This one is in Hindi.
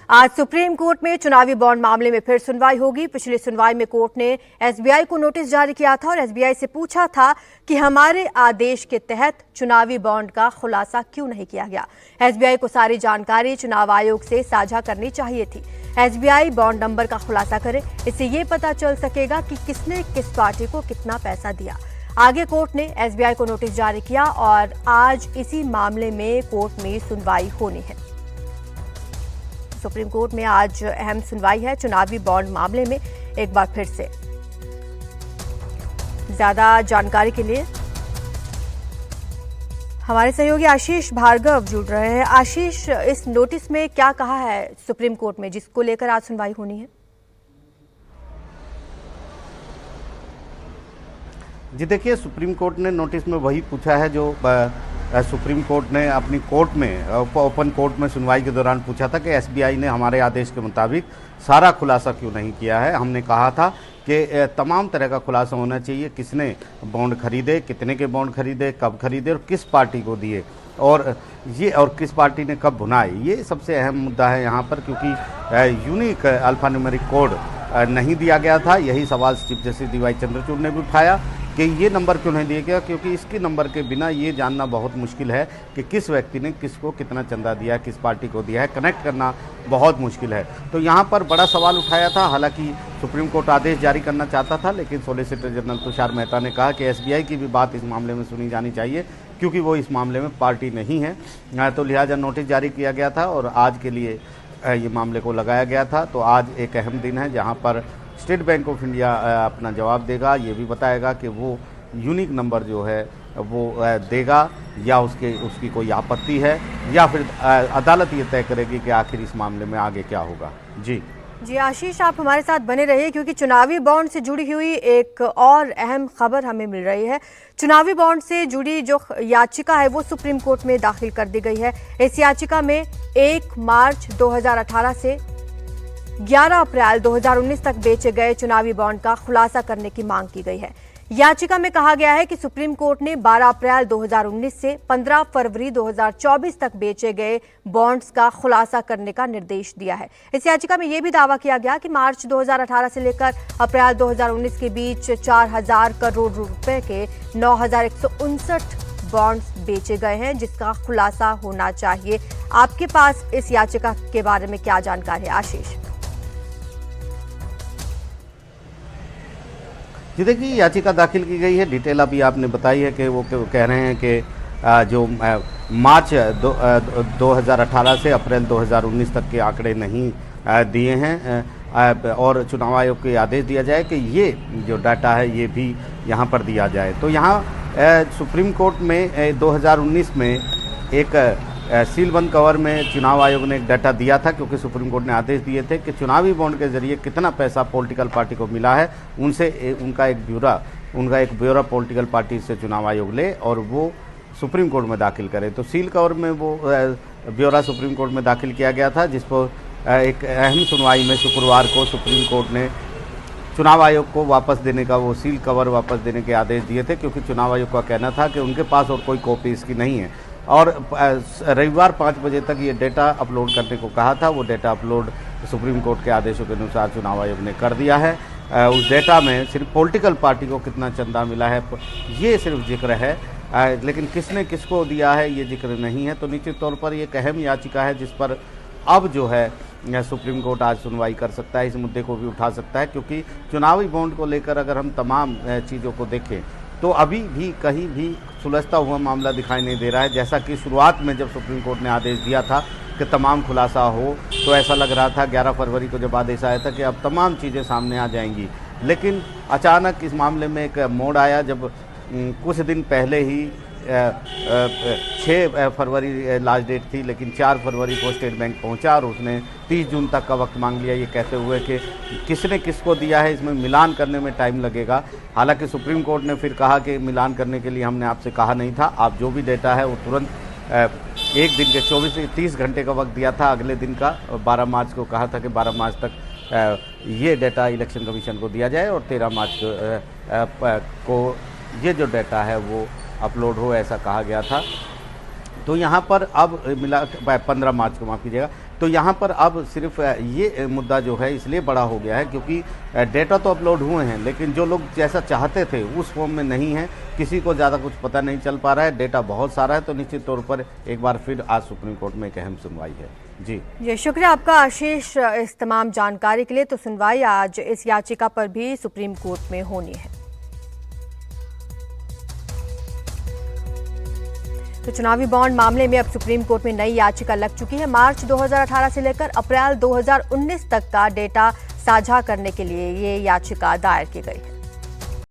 आज सुप्रीम कोर्ट में चुनावी बॉन्ड मामले में फिर सुनवाई होगी। पिछली सुनवाई में कोर्ट ने एसबीआई को नोटिस जारी किया था और एसबीआई से पूछा था कि हमारे आदेश के तहत चुनावी बॉन्ड का खुलासा क्यों नहीं किया गया। एसबीआई को सारी जानकारी चुनाव आयोग से साझा करनी चाहिए थी। एसबीआई बॉन्ड नंबर का खुलासा करे, इससे ये पता चल सकेगा कि किसने किस पार्टी को कितना पैसा दिया। आगे कोर्ट ने एसबीआई को नोटिस जारी किया और आज इसी मामले में कोर्ट में सुनवाई होनी है। सुप्रीम कोर्ट में आज अहम सुनवाई है चुनावी बॉन्ड मामले में। एक बार फिर से ज्यादा जानकारी के लिए हमारे सहयोगी आशीष भार्गव जुड़ रहे हैं। आशीष, इस नोटिस में क्या कहा है सुप्रीम कोर्ट में जिसको लेकर आज सुनवाई होनी है? जी देखिए, सुप्रीम कोर्ट ने नोटिस में वही पूछा है जो सुप्रीम कोर्ट ने अपनी कोर्ट में ओपन कोर्ट में सुनवाई के दौरान पूछा था कि एसबीआई ने हमारे आदेश के मुताबिक सारा खुलासा क्यों नहीं किया है। हमने कहा था कि तमाम तरह का खुलासा होना चाहिए, किसने बॉन्ड खरीदे, कितने के बॉन्ड खरीदे, कब खरीदे और किस पार्टी को दिए और किस पार्टी ने कब भुनाए। ये सबसे अहम मुद्दा है यहाँ पर, क्योंकि यूनिक अल्फान्यूमेरिक कोड नहीं दिया गया था। यही सवाल चीफ जस्टिस डीवाई चंद्रचूड़ ने भी उठाया कि ये नंबर क्यों नहीं दिया गया, क्योंकि इसके नंबर के बिना ये जानना बहुत मुश्किल है कि किस व्यक्ति ने किसको कितना चंदा दिया है, किस पार्टी को दिया है, कनेक्ट करना बहुत मुश्किल है। तो यहाँ पर बड़ा सवाल उठाया था। हालांकि सुप्रीम कोर्ट आदेश जारी करना चाहता था, लेकिन सॉलिसिटर जनरल तुषार मेहता ने कहा कि एसबीआई की भी बात इस मामले में सुनी जानी चाहिए, क्योंकि वो इस मामले में पार्टी नहीं है। तो लिहाजा नोटिस जारी किया गया था और आज के लिए ये मामले को लगाया गया था। तो आज एक अहम दिन है जहाँ पर स्टेट बैंक ऑफ इंडिया अपना जवाब देगा। ये भी बताएगा कि वो यूनिक नंबर जो है वो देगा या उसकी कोई आपत्ति है, या फिर अदालत ये तय करेगी कि आखिर इस मामले में आगे क्या होगा। जी आशीष, आप हमारे साथ बने रहिए क्योंकि चुनावी बॉन्ड से जुड़ी हुई एक और अहम खबर हमें मिल रही है। चुनावी बॉन्ड से जुड़ी जो याचिका है वो सुप्रीम कोर्ट में दाखिल कर दी गई है। इस याचिका में 1 मार्च 2018 से 11 अप्रैल 2019 तक बेचे गए चुनावी बॉन्ड का खुलासा करने की मांग की गई है। याचिका में कहा गया है कि सुप्रीम कोर्ट ने 12 अप्रैल 2019 से 15 फरवरी 2024 तक बेचे गए बॉन्ड्स का खुलासा करने का निर्देश दिया है। इस याचिका में यह भी दावा किया गया कि मार्च 2018 से लेकर अप्रैल 2019 के बीच 4,000 करोड़ रुपए के 9,159 बॉन्ड्स बेचे गए हैं, जिसका खुलासा होना चाहिए। आपके पास इस याचिका के बारे में क्या जानकारी है आशीष? जी देखिए, याचिका दाखिल की गई है। डिटेल अभी आपने बताई है कि वो कह रहे हैं कि जो मार्च 2018 से अप्रैल 2019 तक के आंकड़े नहीं दिए हैं और चुनाव आयोग को आदेश दिया जाए कि ये जो डाटा है ये भी यहाँ पर दिया जाए। तो यहाँ सुप्रीम कोर्ट में 2019 में एक सीलबंद कवर में चुनाव आयोग ने एक डाटा दिया था, क्योंकि सुप्रीम कोर्ट ने आदेश दिए थे कि चुनावी बॉन्ड के जरिए कितना पैसा पॉलिटिकल पार्टी को मिला है उनका एक ब्यौरा पॉलिटिकल पार्टी से चुनाव आयोग ले और वो सुप्रीम कोर्ट में दाखिल करे। तो सील कवर में वो ब्यौरा सुप्रीम कोर्ट में दाखिल किया गया था, जिस पर एक अहम सुनवाई में शुक्रवार को सुप्रीम कोर्ट ने चुनाव आयोग को वापस देने का वो सील कवर वापस देने के आदेश दिए थे, क्योंकि चुनाव आयोग का कहना था कि उनके पास और कोई कॉपी इसकी नहीं है। और रविवार 5 बजे तक ये डेटा अपलोड करने को कहा था। वो डेटा अपलोड सुप्रीम कोर्ट के आदेशों के अनुसार चुनाव आयोग ने कर दिया है। उस डेटा में सिर्फ पॉलिटिकल पार्टी को कितना चंदा मिला है ये सिर्फ जिक्र है, लेकिन किसने किसको दिया है ये जिक्र नहीं है। तो निश्चित तौर पर ये एक अहम याचिका है जिस पर अब जो है सुप्रीम कोर्ट आज सुनवाई कर सकता है, इस मुद्दे को भी उठा सकता है, क्योंकि चुनावी बॉन्ड को लेकर अगर हम तमाम चीज़ों को देखें तो अभी भी कहीं भी सुलझता हुआ मामला दिखाई नहीं दे रहा है। जैसा कि शुरुआत में जब सुप्रीम कोर्ट ने आदेश दिया था कि तमाम खुलासा हो, तो ऐसा लग रहा था 11 फरवरी को जब आदेश आया था कि अब तमाम चीज़ें सामने आ जाएंगी। लेकिन अचानक इस मामले में एक मोड़ आया जब कुछ दिन पहले ही 6 फरवरी लास्ट डेट थी, लेकिन 4 फरवरी को स्टेट बैंक पहुंचा और उसने 30 जून तक का वक्त मांग लिया, ये कहते हुए कि किसने किसको दिया है इसमें मिलान करने में टाइम लगेगा। हालांकि सुप्रीम कोर्ट ने फिर कहा कि मिलान करने के लिए हमने आपसे कहा नहीं था, आप जो भी डेटा है वो तुरंत एक दिन के 24 से 30 घंटे का वक्त दिया था। अगले दिन का 12 मार्च को कहा था कि 12 मार्च तक ये डेटा इलेक्शन कमीशन को दिया जाए और 13 मार्च को ये जो डेटा है वो अपलोड हो, ऐसा कहा गया था। तो यहाँ पर अब मिला 15 मार्च को, माफ़ कीजिएगा, तो यहाँ पर अब सिर्फ ये मुद्दा जो है इसलिए बड़ा हो गया है क्योंकि डेटा तो अपलोड हुए हैं, लेकिन जो लोग जैसा चाहते थे उस फॉर्म में नहीं है, किसी को ज़्यादा कुछ पता नहीं चल पा रहा है, डेटा बहुत सारा है। तो निश्चित तौर पर एक बार फिर आज सुप्रीम कोर्ट में एक अहम सुनवाई है। जी शुक्रिया आपका आशीष इस तमाम जानकारी के लिए। तो सुनवाई आज इस याचिका पर भी सुप्रीम कोर्ट में होनी है। तो चुनावी बॉन्ड मामले में अब सुप्रीम कोर्ट में नई याचिका लग चुकी है। मार्च 2018 से लेकर अप्रैल 2019 तक का डेटा साझा करने के लिए ये याचिका दायर की गई है।